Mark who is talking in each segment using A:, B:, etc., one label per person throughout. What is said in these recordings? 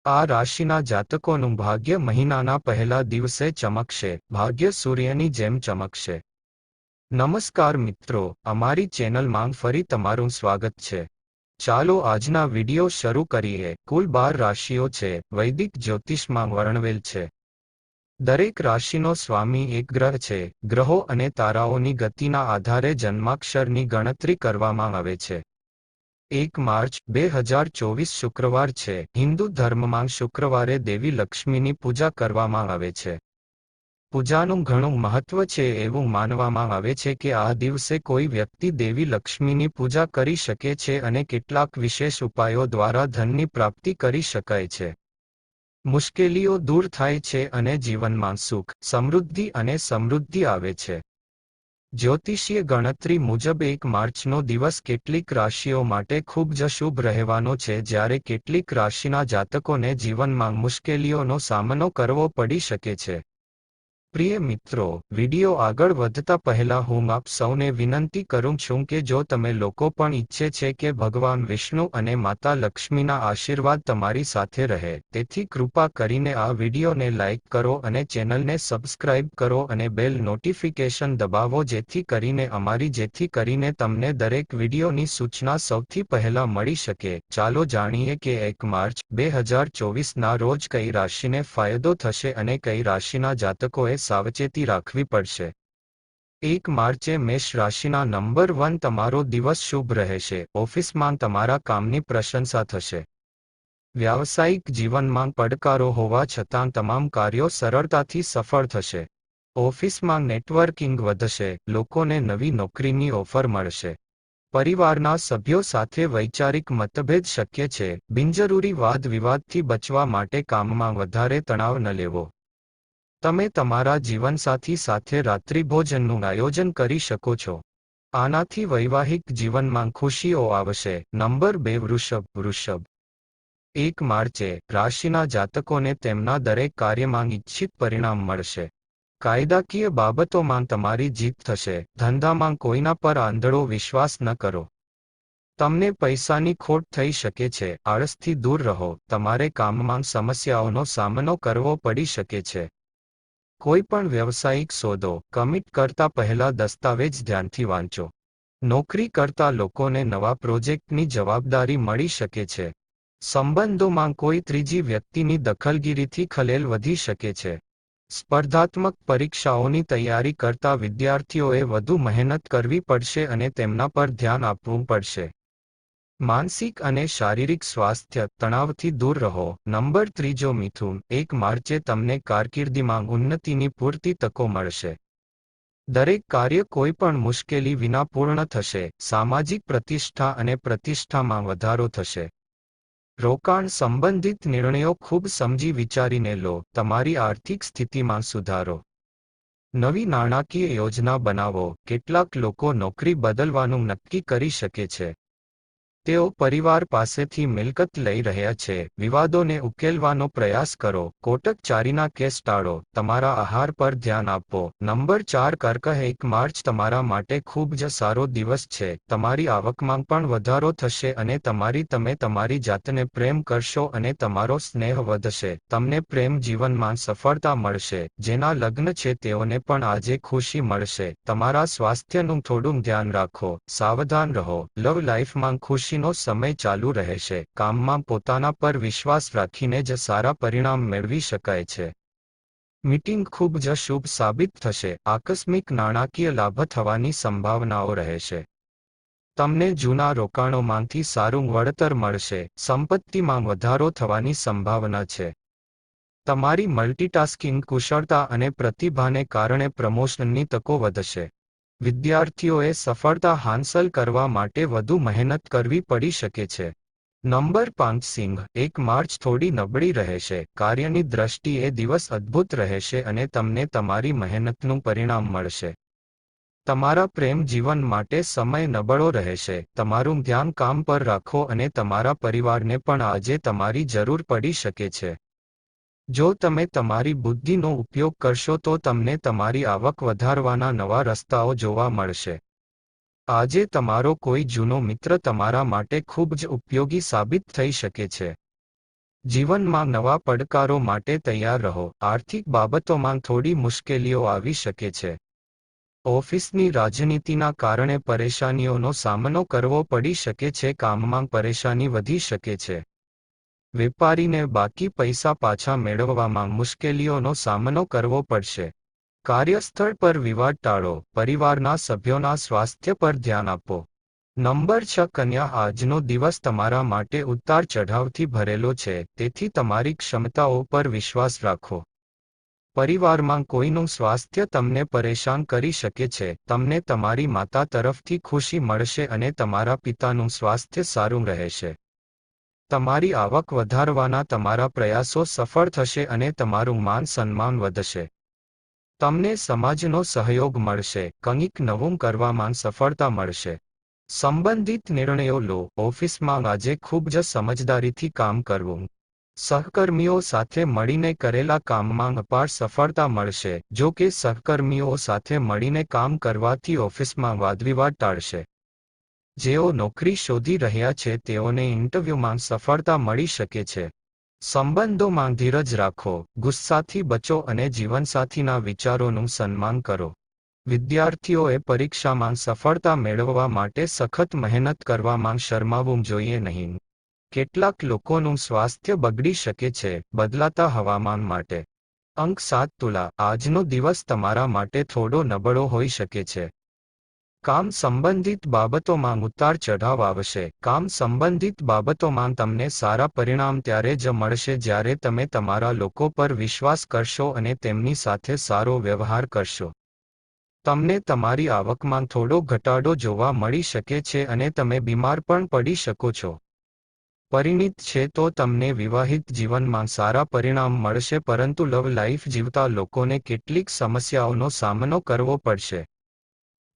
A: આ રાશિના જાતકોનું ભાગ્ય મહિનાના પહેલા દિવસે ચમકશે, ભાગ્ય સૂર્યની જેમ ચમકશે. નમસ્કાર મિત્રો, અમારી ચેનલમાં ફરી તમારું સ્વાગત છે. ચાલો આજના વિડિયો શરૂ કરીએ. કુલ 12 રાશિઓ છે, વૈદિક જ્યોતિષમાં વર્ણવેલ છે. દરેક રાશિનો સ્વામી એક ગ્રહ છે. ગ્રહો અને તારાઓની ગતિના આધારે જન્માક્ષરની ગણતરી કરવામાં આવે છે. 1 માર્ચ 2024 શુક્રવાર છે. હિન્દુ ધર્મમાં શુક્રવારે દેવી લક્ષ્મીની પૂજા કરવામાં આવે છે. પૂજાનું ઘણું મહત્વ છે. એવું માનવામાં આવે છે કે આ દિવસે કોઈ વ્યક્તિ દેવી લક્ષ્મીની પૂજા કરી શકે છે અને કેટલાક વિશેષ ઉપાયો દ્વારા ધનની પ્રાપ્તિ કરી શકાય છે. મુશ્કેલીઓ દૂર થાય છે અને જીવનમાં સુખ, સમૃદ્ધિ અને સમૃદ્ધિ આવે છે. જ્યોતિષીય ગણતરી મુજબ 1 માર્ચનો દિવસ કેટલીક રાશિઓ માટે ખૂબ જ શુભ રહેવાનો છે, જ્યારે કેટલીક રાશિના જાતકોને જીવનમાં મુશ્કેલીઓનો સામનો કરવો પડી શકે છે. પ્રિય મિત્રો, વિડિયો આગળ વધતા પહેલા હું આપ સૌને વિનંતી કરું છું કે જો તમે લોકો પણ ઈચ્છે છે કે ભગવાન વિષ્ણુ અને માતા લક્ષ્મીના આશીર્વાદ તમારી સાથે રહે, તેથી કૃપા કરીને આ વિડિયોને લાઇક કરો અને ચેનલને સબસ્ક્રાઇબ કરો અને બેલ નોટિફિકેશન દબાવો જેથી કરીને તમને દરેક વિડિયોની સૂચના સૌથી પહેલા મળી શકે. ચાલો જાણીએ કે 1 માર્ચ 2024ના રોજ કઈ રાશિને ફાયદો થશે અને કઈ રાશિના જાતકોએ સાવચેતી રાખવી પડશે. 1 માર્ચે મેષ રાશિના નંબર 1 તમારો દિવસ શુભ રહેશે. ઓફિસમાં તમારા કામની પ્રશંસા થશે. વ્યાવસાયિક જીવનમાં પડકારો હોવા છતાં તમામ કાર્યો સરળતાથી સફળ થશે. ઓફિસમાં નેટવર્કિંગ વધશે, લોકોને નવી નોકરીની ઓફર મળશે. પરિવારના સભ્યો સાથે વૈચારિક મતભેદ શક્ય છે. બિનજરૂરી વાદ વિવાદથી બચવા માટે કામમાં વધારે તણાવ ન લેવો. તમે તમારા જીવનસાથી સાથે રાત્રિભોજનનું આયોજન કરી શકો છો. આનાથી વૈવાહિક જીવનમાં ખુશીઓ આવશે. નંબર 2 વૃષભ. 1 માર્ચે રાશિના જાતકોને તેમના દરેક કાર્યમાં ઇચ્છિત પરિણામ મળશે. કાયદાકીય બાબતોમાં તમારી જીત થશે. ધંધામાં કોઈના પર આંધળો વિશ્વાસ ન કરો. તમને પૈસાની ખોટ થઈ શકે છે. આળસથી દૂર રહો. તમારે કામમાં સમસ્યાઓનો સામનો કરવો પડી શકે છે. કોઈ પણ વ્યવસાયિક સોદો કમિટ કરતા પહેલા દસ્તાવેજ ધ્યાનથી વાંચો. નોકરી કરતા લોકોને નવા પ્રોજેક્ટની જવાબદારી મળી શકે છે. સંબંધોમાં કોઈ ત્રીજી વ્યક્તિની દખલગીરીથી ખલેલ વધી શકે છે. સ્પર્ધાત્મક પરીક્ષાઓની તૈયારી કરતા વિદ્યાર્થીઓએ વધુ મહેનત કરવી પડશે અને તેમના પર ધ્યાન આપવું પડશે. માનસિક અને શારીરિક સ્વાસ્થ્ય તણાવથી દૂર રહો. નંબર 3 મિથુન. 1 માર્ચે તમને કારકિર્દીમાં ઉન્નતિની પૂરતી તકો મળશે. દરેક કાર્ય કોઈ પણ મુશ્કેલી વિના પૂર્ણ થશે. સામાજિક પ્રતિષ્ઠા અને પ્રતિષ્ઠામાં વધારો થશે. રોકાણ સંબંધિત નિર્ણયો ખૂબ સમજી વિચારીને લો. તમારી આર્થિક સ્થિતિમાં સુધારો. નવી નાણાકીય યોજના બનાવો. કેટલાક લોકો નોકરી બદલવાનું નક્કી કરી શકે છે. તેઓ પરિવાર પાસેથી મિલકત લઈ રહ્યા છે. વિવાદોને ઉકેલવાનો પ્રયાસ કરો. કોટકચારીના કેસ ટાળો. તમારા આહાર પર ધ્યાન આપો. નંબર 4 કર્ક. 1 માર્ચ તમારા માટે ખૂબ જ સારો દિવસ છે. તમારી આવકમાં પણ વધારો થશે અને તમે તમારી જાતને પ્રેમ કરશો અને તમારો સ્નેહ વધશે. તમને પ્રેમ જીવનમાં સફળતા મળશે. જેના લગ્ન છે તેઓને પણ આજે ખુશી મળશે. તમારા સ્વાસ્થ્યનું થોડું ધ્યાન રાખો. સાવધાન રહો. લવ લાઈફમાં ખુશી નો સમય ચાલુ રહેશે. કામમાં પોતાના પર વિશ્વાસ રાખીને જ સારા પરિણામ મેળવી શકાય છે. મીટિંગ ખૂબ જ શુભ સાબિત થશે. આકસ્મિક નાણાકીય લાભ થવાની સંભાવનાઓ રહેશે. તમને જૂના રોકાણોમાંથી સારું વળતર મળશે. સંપત્તિમાં વધારો થવાની સંભાવના છે. તમારી મલ્ટીટાસ્કિંગ કુશળતા અને પ્રતિભાને કારણે પ્રમોશનની તકો વધશે. વિદ્યાર્થીઓએ સફળતા હાંસલ કરવા માટે વધુ મહેનત કરવી પડી શકે છે. નંબર 5 સિંહ. 1 માર્ચ થોડી નબળી રહેશે. કાર્યની દ્રષ્ટિએ દિવસ અદ્ભુત રહેશે અને તમને તમારી મહેનતનું પરિણામ મળશે. તમારા પ્રેમ જીવન માટે સમય નબળો રહેશે. તમારું ધ્યાન કામ પર રાખો અને તમારા પરિવારને પણ આજે તમારી જરૂર પડી શકે છે. જો તમે તમારી બુદ્ધિનો ઉપયોગ કરશો તો તમને તમારી આવક વધારવાના નવા રસ્તાઓ જોવા મળશે. આજે તમારો કોઈ જૂનો મિત્ર તમારા માટે ખૂબ જ ઉપયોગી સાબિત થઈ શકે છે. જીવનમાં નવા પડકારો માટે તૈયાર રહો. આર્થિક બાબતોમાં થોડી મુશ્કેલીઓ આવી શકે છે. ઓફિસની રાજનીતિના કારણે પરેશાનીઓનો સામનો કરવો પડી શકે છે. કામમાં પરેશાની વધી શકે છે. વેપારીને બાકી પૈસા પાછા મેળવવામાં મુશ્કેલીઓનો સામનો કરવો પડશે. કાર્યસ્થળ પર વિવાદ ટાળો. પરિવારના સભ્યોના સ્વાસ્થ્ય પર ધ્યાન આપો. નંબર 6 કન્યા, આજનો દિવસ તમારા માટે ઉતાર ચઢાવથી ભરેલો છે, તેથી તમારી ક્ષમતાઓ પર વિશ્વાસ રાખો. પરિવારમાં કોઈનું સ્વાસ્થ્ય તમને પરેશાન કરી શકે છે. તમને તમારી માતા તરફથી ખુશી મળશે અને તમારા પિતાનું સ્વાસ્થ્ય સારું રહેશે. તમારી આવક વધારવાના તમારા પ્રયાસો સફળ થશે અને તમારું માન સન્માન વધશે. તમને સમાજનો સહયોગ મળશે. કંઈક નવું કરવામાં સફળતા મળશે. સંબંધિત નિર્ણયો લો. ઓફિસમાં આજે ખૂબ જ સમજદારીથી કામ કરવું. સહકર્મીઓ સાથે મળીને કરેલા કામમાં અપાર સફળતા મળશે. જો કે સહકર્મીઓ સાથે મળીને કામ કરવાથી ઓફિસમાં વાદવિવાદ ટાળશે. જેઓ નોકરી શોધી રહ્યા છે તેઓને ઇન્ટરવ્યૂમાં સફળતા મળી શકે છે. સંબંધોમાં ધીરજ રાખો. ગુસ્સાથી બચો અને જીવનસાથીના વિચારોનું સન્માન કરો. વિદ્યાર્થીઓએ પરીક્ષામાં સફળતા મેળવવા માટે સખત મહેનત કરવામાં શરમાવવું જોઈએ નહીં. કેટલાક લોકોનું સ્વાસ્થ્ય બગડી શકે છે. બદલાતા હવામાન માટે અંક 7 તુલા, આજનો દિવસ તમારા માટે થોડો નબળો હોઈ શકે છે. કામ સંબંધિત બાબતોમાં ઉતાર ચઢાવ આવશે. કામ સંબંધિત બાબતોમાં તમને સારા પરિણામ ત્યારે જ મળશે જ્યારે તમે તમારા લોકો પર વિશ્વાસ કરશો અને તેમની સાથે સારો વ્યવહાર કરશો. તમને તમારી આવકમાં થોડો ઘટાડો જોવા મળી શકે છે અને તમે બીમાર પણ પડી શકો છો. પરિણીત છે તો તમને વિવાહિત જીવનમાં સારા પરિણામ મળશે, પરંતુ લવ લાઈફ જીવતા લોકોને કેટલીક સમસ્યાઓનો સામનો કરવો પડશે.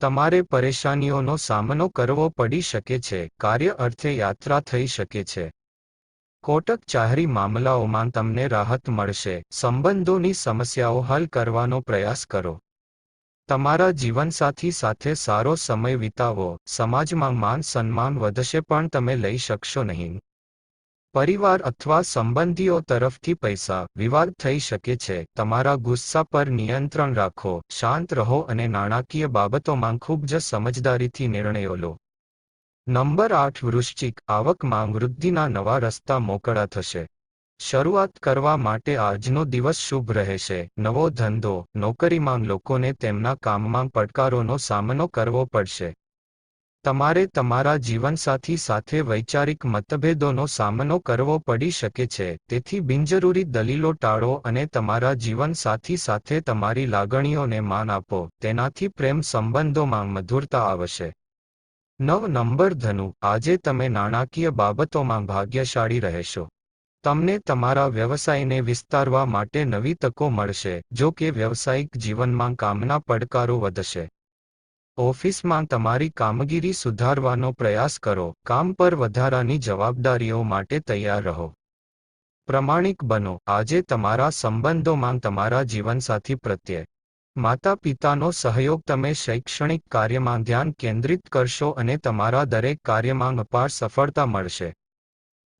A: તમારે પરેશાનીઓનો સામનો કરવો પડી શકે છે. કાર્ય અર્થે યાત્રા થઈ શકે છે. કોર્ટ કચેરી મામલાઓમાં તમને રાહત મળશે. સંબંધોની સમસ્યાઓ હલ કરવાનો પ્રયાસ કરો. તમારા જીવનસાથી સાથે સારો સમય વિતાવો. સમાજમાં માન સન્માન વધશે પણ તમે લઈ શકશો નહીં. પરિવાર અથવા સંબંધીઓ તરફથી પૈસા વિવાદ થઈ શકે છે. તમારા ગુસ્સા પર નિયંત્રણ રાખો. શાંત રહો અને નાણાકીય બાબતોમાં ખૂબ જ સમજદારીથી નિર્ણયો લો. નંબર 8 વૃશ્ચિક, આવકમાં વૃદ્ધિના નવા રસ્તા મોકળા થશે. શરૂઆત કરવા માટે આજનો દિવસ શુભ રહેશે. નવો ધંધો, નોકરીમાં લોકોને તેમના કામમાં પડકારોનો સામનો કરવો પડશે. તમારે તમારા જીવનસાથી સાથે વૈચારિક મતભેદોનો સામનો કરવો પડી શકે છે. તેથી બિનજરૂરી દલીલો ટાળો અને તમારા જીવનસાથી સાથે તમારી લાગણીઓને માન આપો. તેનાથી પ્રેમ સંબંધોમાં મધુરતા આવશે. 9 નંબર ધનુ, આજે તમે નાણાકીય બાબતોમાં ભાગ્યશાળી રહેશો. તમને તમારા વ્યવસાયને વિસ્તારવા માટે નવી તકો મળશે. જો કે વ્યવસાયિક જીવનમાં કામના પડકારો વધશે. ઓફિસમાં તમારી કામગીરી સુધારવાનો પ્રયાસ કરો. કામ પર વધારાની જવાબદારીઓ માટે તૈયાર રહો. પ્રમાણિક બનો. આજે તમારા સંબંધોમાં તમારા જીવનસાથી પ્રત્યે માતા પિતાનો સહયોગ. તમે શૈક્ષણિક કાર્યમાં ધ્યાન કેન્દ્રિત કરશો અને તમારા દરેક કાર્યમાં અપાર સફળતા મળશે.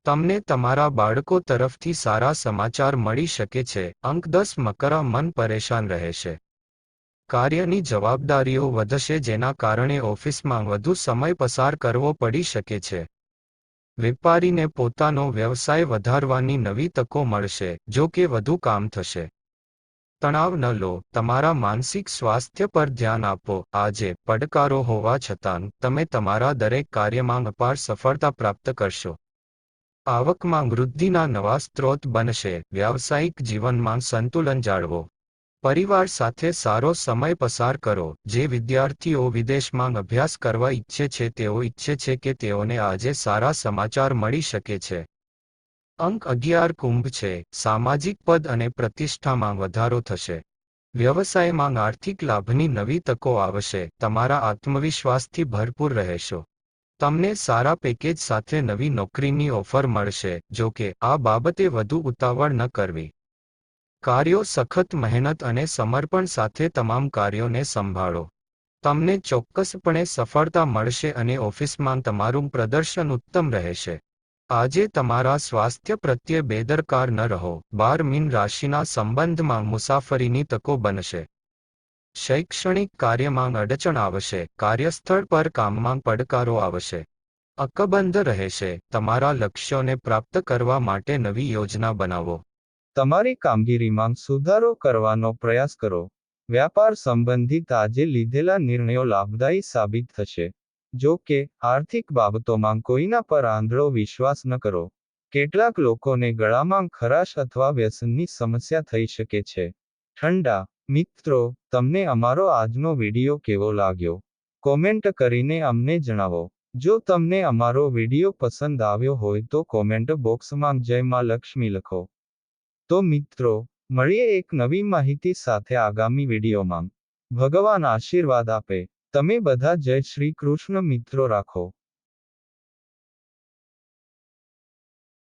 A: તમને તમારા બાળકો તરફથી સારા સમાચાર મળી શકે છે. અંક 10 મકર, મન પરેશાન રહેશે. કાર્યની જવાબદારીઓ વધશે જેના કારણે ઓફિસમાં વધુ સમય પસાર કરવો પડી શકે છે. વેપારીને પોતાનો વ્યવસાય વધારવાની નવી તકો મળશે. જો કે વધુ કામ થશે. તણાવ ન લો. તમારા માનસિક સ્વાસ્થ્ય પર ધ્યાન આપો. આજે પડકારો હોવા છતાં તમે તમારા દરેક કાર્યમાં અપાર સફળતા પ્રાપ્ત કરશો. આવકમાં વૃદ્ધિના નવા સ્ત્રોત બનશે. વ્યાવસાયિક જીવનમાં સંતુલન જાળવો. પરિવાર સાથે સારો સમય પસાર કરો. જે વિદ્યાર્થીઓ વિદેશમાં અભ્યાસ કરવા ઈચ્છે છે તેઓ ઈચ્છે છે કે તેઓને આજે સારા સમાચાર મળી શકે છે. અંક 11 કુંભ છે. સામાજિક પદ અને પ્રતિષ્ઠામાં વધારો થશે. વ્યવસાયમાં આર્થિક લાભની નવી તકો આવશે. તમારા આત્મવિશ્વાસથી ભરપૂર રહેશો. તમને સારા પેકેજ સાથે નવી નોકરીની ઓફર મળશે. જો કે આ બાબતે વધુ ઉતાવળ ન કરવી. કાર્યો સખત મહેનત અને સમર્પણ સાથે તમામ કાર્યોને સંભાળો. તમને ચોક્કસપણે સફળતા મળશે અને ઓફિસમાં તમારું પ્રદર્શન ઉત્તમ રહેશે. આજે તમારા સ્વાસ્થ્ય પ્રત્યે બેદરકાર ન રહો. 12 મીન રાશિના સંબંધમાં મુસાફરીની તકો બનશે. શૈક્ષણિક કાર્યમાં અડચણ આવશે. કાર્યસ્થળ પર કામમાં પડકારો આવશે. અકબંધ રહેશે. તમારા લક્ષ્યોને પ્રાપ્ત કરવા માટે નવી યોજના બનાવો.
B: તમારી કામગીરીમાં સુધારો કરવાનો પ્રયાસ કરો. વ્યાપાર સંબંધિત આજે લીધેલા નિર્ણયો લાભદાયી સાબિત થશે. જો કે, આર્થિક બાબતોમાં કોઈના પર આંધળો વિશ્વાસ ન કરો. કેટલાક લોકોને ગળામાં ખરાશ અથવા વ્યસનની સમસ્યા થઈ શકે છે. ઠંડા મિત્રો, તમને અમારો આજનો વિડિયો કેવો લાગ્યો? કોમેન્ટ કરીને અમને જણાવો. જો તમને અમારો વિડિયો પસંદ આવ્યો હોય તો કોમેન્ટ બોક્સમાં જય માં લક્ષ્મી લખો. તો મિત્રો, મળીએ એક નવી માહિતી સાથે આગામી વિડીયોમાં. ભગવાન આશીર્વાદ આપે. તમે બધા જય શ્રી કૃષ્ણ મિત્રો રાખો.